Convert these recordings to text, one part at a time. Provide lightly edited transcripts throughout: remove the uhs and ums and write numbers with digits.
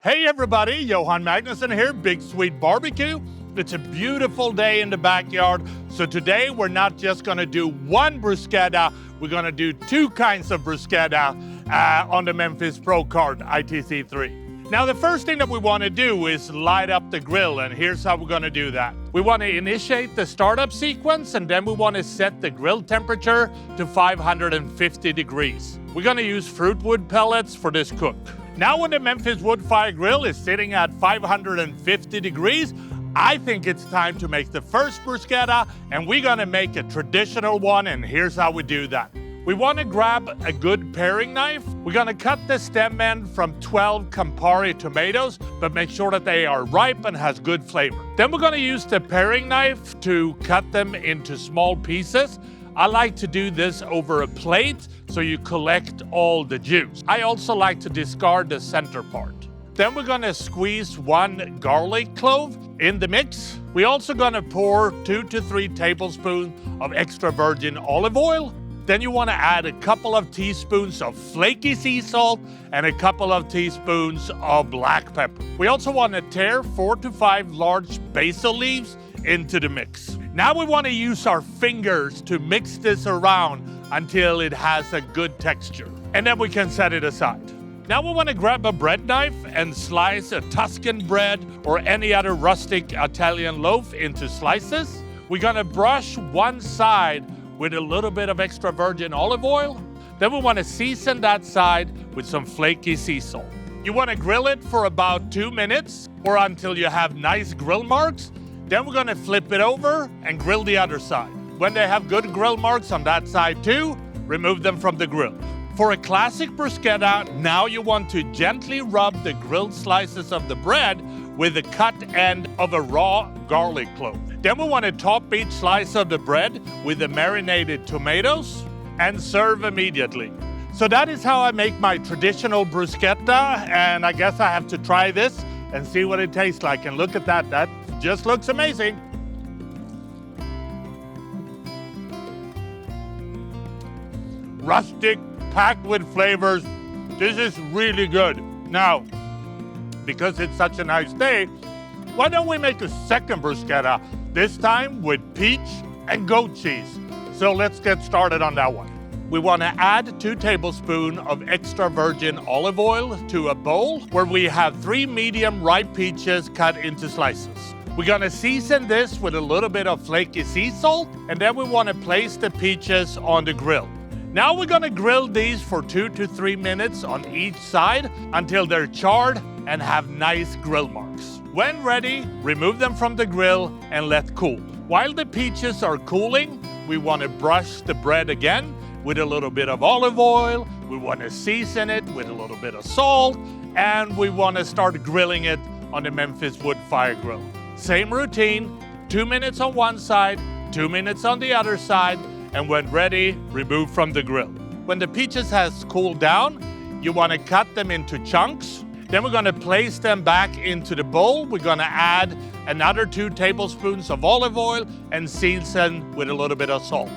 Hey everybody, Johan Magnusson here, Big Sweet Barbecue. It's a beautiful day in the backyard, so today we're not just gonna do one bruschetta, we're gonna do two kinds of bruschetta on the Memphis Pro cart ITC3. Now the first thing that we wanna do is light up the grill, and here's how we're gonna do that. We wanna initiate the startup sequence, and then we wanna set the grill temperature to 550 degrees. We're gonna use fruit wood pellets for this cook. Now when the Memphis Wood Fired Grill is sitting at 550 degrees, I think it's time to make the first bruschetta, and we're gonna make a traditional one, and here's how we do that. We wanna grab a good paring knife. We're gonna cut the stem end from 12 Campari tomatoes, but make sure that they are ripe and has good flavor. Then we're gonna use the paring knife to cut them into small pieces. I like to do this over a plate so you collect all the juice. I also like to discard the center part. Then we're gonna squeeze one garlic clove in the mix. We're also gonna pour 2 to 3 tablespoons of extra virgin olive oil. Then you wanna add a couple of teaspoons of flaky sea salt and a couple of teaspoons of black pepper. We also wanna tear 4 to 5 large basil leaves into the mix. Now we want to use our fingers to mix this around until it has a good texture. And then we can set it aside. Now we want to grab a bread knife and slice a Tuscan bread or any other rustic Italian loaf into slices. We're going to brush one side with a little bit of extra virgin olive oil. Then we want to season that side with some flaky sea salt. You want to grill it for about 2 minutes or until you have nice grill marks. Then we're gonna flip it over and grill the other side. When they have good grill marks on that side too, remove them from the grill. For a classic bruschetta, now you want to gently rub the grilled slices of the bread with the cut end of a raw garlic clove. Then we want to top each slice of the bread with the marinated tomatoes and serve immediately. So that is how I make my traditional bruschetta, and I guess I have to try this and see what it tastes like. And look at that, that just looks amazing. Rustic, packed with flavors. This is really good. Now, because it's such a nice day, why don't we make a second bruschetta, this time with peach and goat cheese. So let's get started on that one. We want to add 2 tablespoons of extra virgin olive oil to a bowl where we have 3 medium ripe peaches cut into slices. We're going to season this with a little bit of flaky sea salt, and then we want to place the peaches on the grill. Now we're going to grill these for 2 to 3 minutes on each side until they're charred and have nice grill marks. When ready, remove them from the grill and let cool. While the peaches are cooling, we want to brush the bread again with a little bit of olive oil. We want to season it with a little bit of salt, and we want to start grilling it on the Memphis Wood Fired Grill. Same routine, 2 minutes on one side, 2 minutes on the other side, and when ready, remove from the grill. When the peaches has cooled down, you want to cut them into chunks. Then we're going to place them back into the bowl. We're going to add another 2 tablespoons of olive oil and season with a little bit of salt.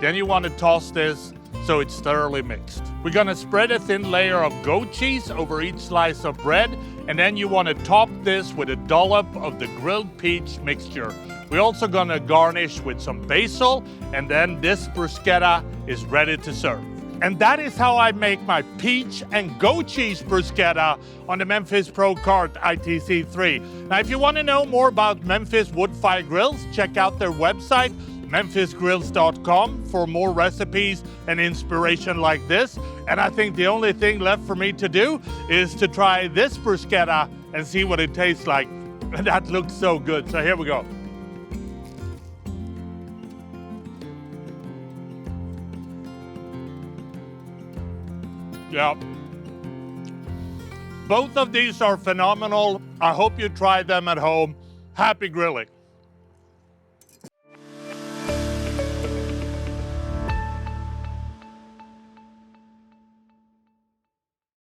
Then you want to toss this so it's thoroughly mixed. We're gonna spread a thin layer of goat cheese over each slice of bread, and then you want to top this with a dollop of the grilled peach mixture. We're also gonna garnish with some basil, and then this bruschetta is ready to serve. And that is how I make my peach and goat cheese bruschetta on the Memphis Pro cart ITC3. Now, if you want to know more about Memphis Wood Fired Grills, check out their website, memphisgrills.com, for more recipes and inspiration like this. And I think the only thing left for me to do is to try this bruschetta and see what it tastes like. And that looks so good. So here we go. Yeah. Both of these are phenomenal. I hope you try them at home. Happy grilling.